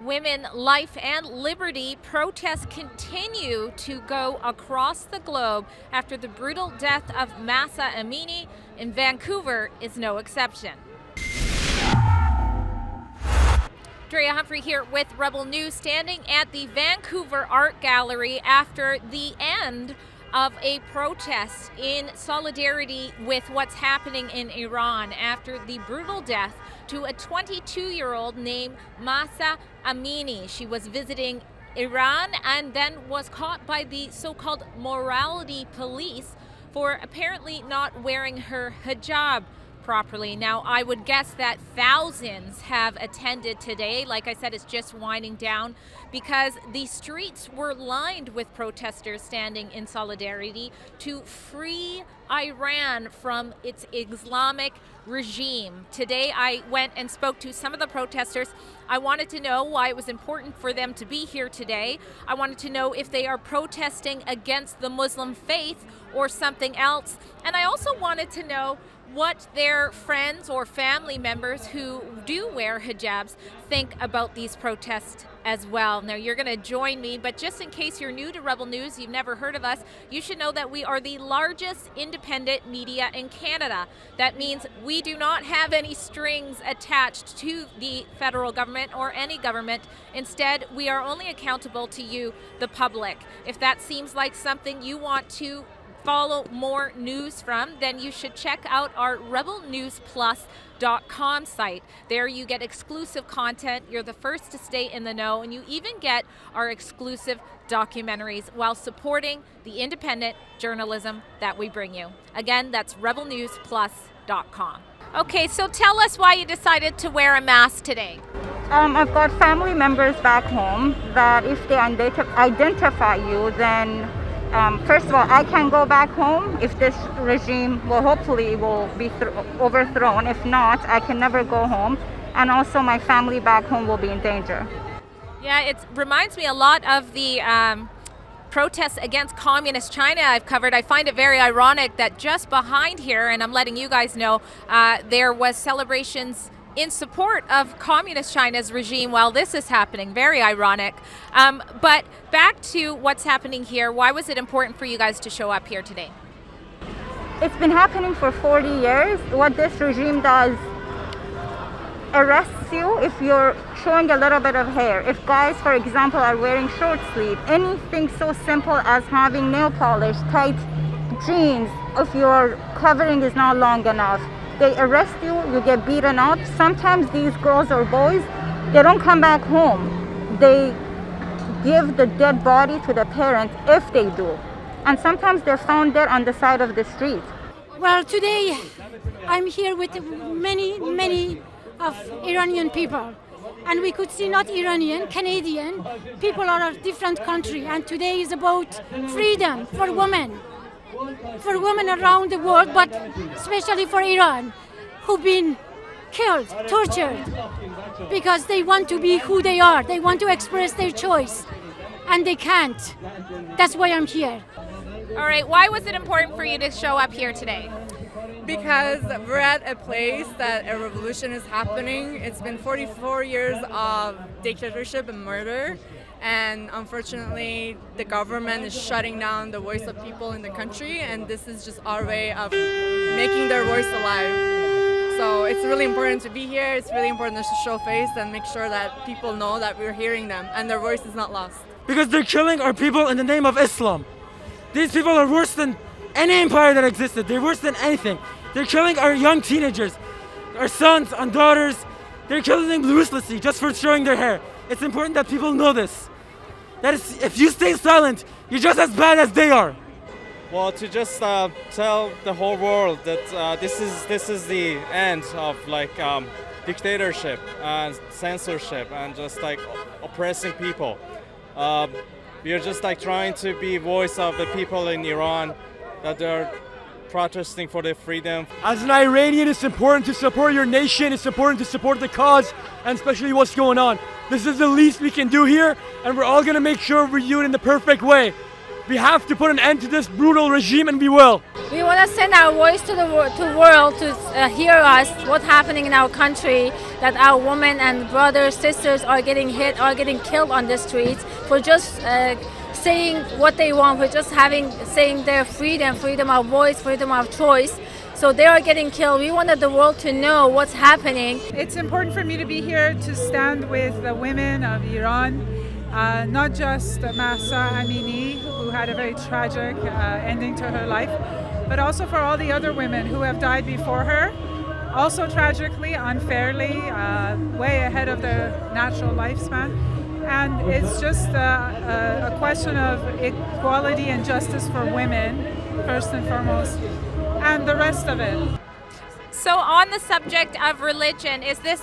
women, life, and liberty, protests continue to go across the globe after the brutal death of Mahsa Amini, and Vancouver is no exception. Drea Humphrey here with Rebel News, standing at the Vancouver Art Gallery after the end of a protest in solidarity with what's happening in Iran after the brutal death to a 22-year-old named Mahsa Amini. She was visiting Iran and then was caught by the so-called morality police for apparently not wearing her hijab properly. Now, I would guess that thousands have attended today. Like I said, it's just winding down because the streets were lined with protesters standing in solidarity to free Iran from its Islamic regime. Today, I went and spoke to some of the protesters. I wanted to know why it was important for them to be here today. I wanted to know if they are protesting against the Muslim faith or something else. And I also wanted to know what their friends or family members who do wear hijabs think about these protests as well. Now, you're going to join me, but just in case you're new to Rebel News, you've never heard of us, you should know that we are the largest independent media in Canada. That means we do not have any strings attached to the federal government or any government. Instead, we are only accountable to you, the public. If that seems like something you want to follow more news from, then you should check out our rebelnewsplus.com site. There you get exclusive content, you're the first to stay in the know, and you even get our exclusive documentaries while supporting the independent journalism that we bring you. Again, that's rebelnewsplus.com. Okay, so tell us why you decided to wear a mask today. I've got family members back home that if they identify you, then first of all, I can go back home if this regime hopefully will be overthrown. If not, I can never go home. And also my family back home will be in danger. Yeah, it reminds me a lot of the protests against communist China I've covered. I find it very ironic that just behind here, and I'm letting you guys know, there was celebrations in support of communist China's regime while this is happening. Very ironic. But back to what's happening here. Why was it important for you guys to show up here today? It's been happening for 40 years. What this regime does arrests you if you're showing a little bit of hair. If guys, for example, are wearing short sleeve, anything so simple as having nail polish, tight jeans, if your covering is not long enough, they arrest you, you get beaten up. Sometimes these girls or boys, they don't come back home. They give the dead body to the parents if they do. And sometimes they're found dead on the side of the street. Well, today I'm here with many of Iranian people. And we could see not Iranian, Canadian, people are of different country. And today is about freedom for women around the world, but especially for Iran, who've been killed, tortured, because they want to be who they are. They want to express their choice, and they can't. That's why I'm here. All right, why was it important for you to show up here today? Because we're at a place that a revolution is happening. It's been 44 years of dictatorship and murder. And unfortunately, the government is shutting down the voice of people in the country, and this is just our way of making their voice alive. So it's really important to be here. It's really important to show face and make sure that people know that we're hearing them and their voice is not lost. Because they're killing our people in the name of Islam. These people are worse than any empire that existed. They're worse than anything. They're killing our young teenagers, our sons and daughters. They're killing them ruthlessly just for showing their hair. It's important that people know this. That is, if you stay silent, you're just as bad as they are. Well, to just tell the whole world that this is the end of dictatorship and censorship and just oppressing people. We are just trying to be voice of the people in Iran that they're protesting for their freedom. As an Iranian, it's important to support your nation. It's important to support the cause, and especially what's going on. This is the least we can do here, and we're all going to make sure we do it in the perfect way. We have to put an end to this brutal regime, and we will. We want to send our voice to the world to hear us, what's happening in our country, that our women and brothers, sisters are getting hit, are getting killed on the streets for just saying what they want, for just saying their freedom of voice, freedom of choice. So they are getting killed. We wanted the world to know what's happening. It's important for me to be here to stand with the women of Iran, not just Mahsa Amini, who had a very tragic ending to her life, but also for all the other women who have died before her, also tragically, unfairly, way ahead of their natural lifespan. And it's just a question of equality and justice for women, first and foremost, and the rest of it. So on the subject of religion, is this,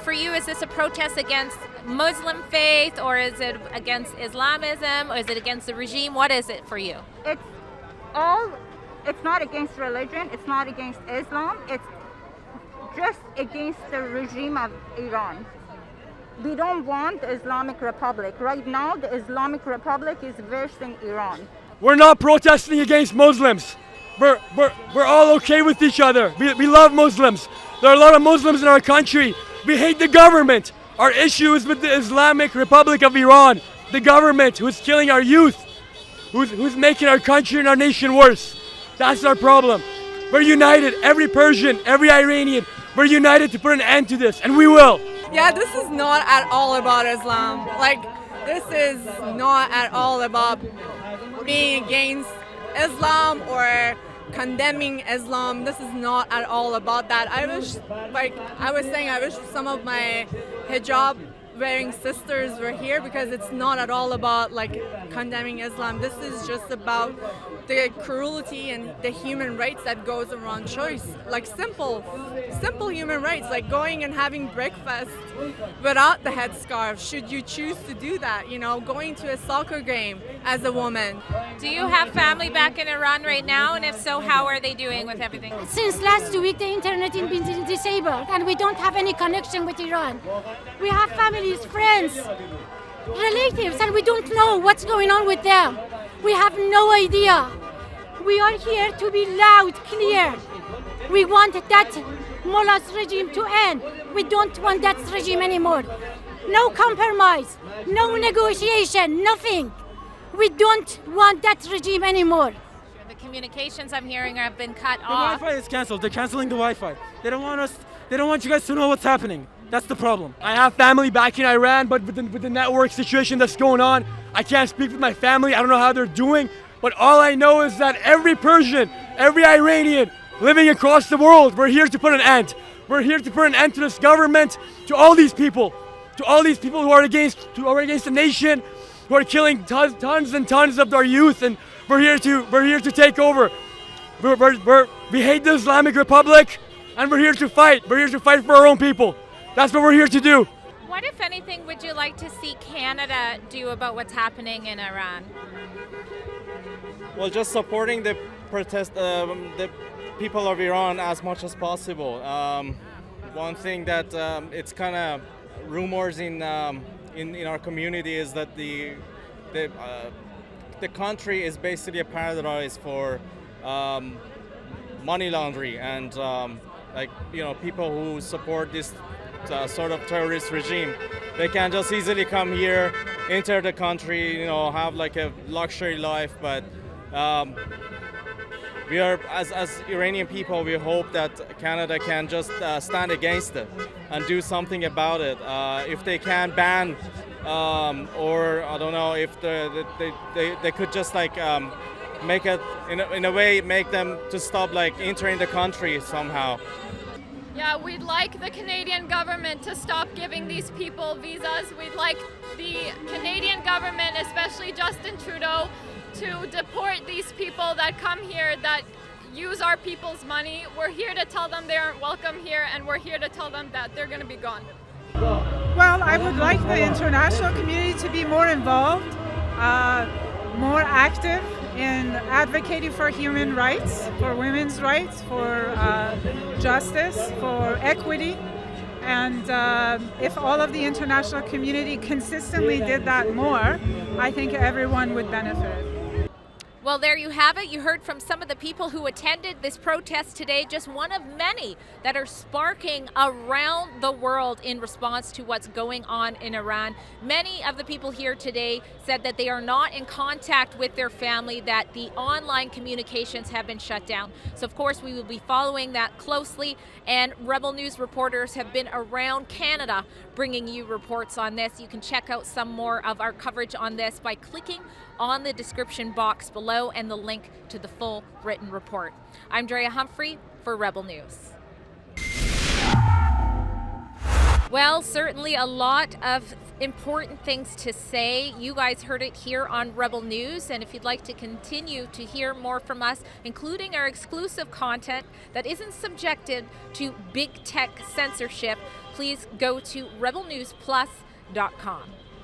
for you, is this a protest against Muslim faith, or is it against Islamism, or is it against the regime? What is it for you? It's not against religion, it's not against Islam, it's just against the regime of Iran. We don't want the Islamic Republic. Right now, the Islamic Republic is versing Iran. We're not protesting against Muslims. We're all okay with each other. We love Muslims. There are a lot of Muslims in our country. We hate the government. Our issue is with the Islamic Republic of Iran, the government who's killing our youth, who's making our country and our nation worse. That's our problem. We're united, every Persian, every Iranian, we're united to put an end to this, and we will. Yeah, this is not at all about Islam. Like, this is not at all about being against Islam or condemning Islam. This is not at all about that. I wish, like I was saying, I wish some of my hijab wearing sisters were here, because it's not at all about like condemning Islam. This is just about the cruelty and the human rights that goes around choice, like simple human rights, like going and having breakfast without the headscarf, should you choose to do that, you know, going to a soccer game as a woman. Do you have family back in Iran right now? And if so, how are they doing with everything? Since last week, the internet has been disabled, and we don't have any connection with Iran. We have families, friends, relatives, and we don't know what's going on with them. We have no idea. We are here to be loud, clear. We want that Mullah's regime to end. We don't want that regime anymore. No compromise, no negotiation, nothing. We don't want that regime anymore. The communications I'm hearing have been cut The off. Wi-Fi is canceled. They're canceling the Wi-Fi. They don't want you guys to know what's happening. That's the problem. I have family back in Iran, but with the network situation that's going on, I can't speak with my family. I don't know how they're doing, but all I know is that every Persian, every Iranian living across the world, we're here to put an end. We're here to put an end to this government, to all these people who are against the nation, who are killing tons and tons of our youth, and we're here to take over. We hate the Islamic Republic, and we're here to fight. We're here to fight for our own people. That's what we're here to do. What, if anything, would you like to see Canada do about what's happening in Iran? Well, just supporting the protest, the people of Iran as much as possible. One thing that it's kind of rumors in our community is that the country is basically a paradise for money laundering and people who support this sort of terrorist regime. They can just easily come here, enter the country, have like a luxury life, but we are, as Iranian people, we hope that Canada can just stand against it and do something about it. If they can ban, or I don't know, if they could just make it in a way, make them to stop entering the country somehow. Yeah, we'd like the Canadian government to stop giving these people visas. We'd like the Canadian government, especially Justin Trudeau, to deport these people that come here that use our people's money. We're here to tell them they aren't welcome here, and we're here to tell them that they're going to be gone. Well, I would like the international community to be more involved, more active in advocating for human rights, for women's rights, for justice, for equity. And if all of the international community consistently did that more, I think everyone would benefit. Well, there you have it. You heard from some of the people who attended this protest today, just one of many that are sparking around the world in response to what's going on in Iran. Many of the people here today said that they are not in contact with their family, that the online communications have been shut down. So, of course, we will be following that closely, and Rebel News reporters have been around Canada bringing you reports on this. You can check out some more of our coverage on this by clicking on the description box below and the link to the full written report. I'm Drea Humphrey for Rebel News. Well, certainly a lot of important things to say. You guys heard it here on Rebel News, and if you'd like to continue to hear more from us, including our exclusive content that isn't subjected to big tech censorship, please go to rebelnewsplus.com.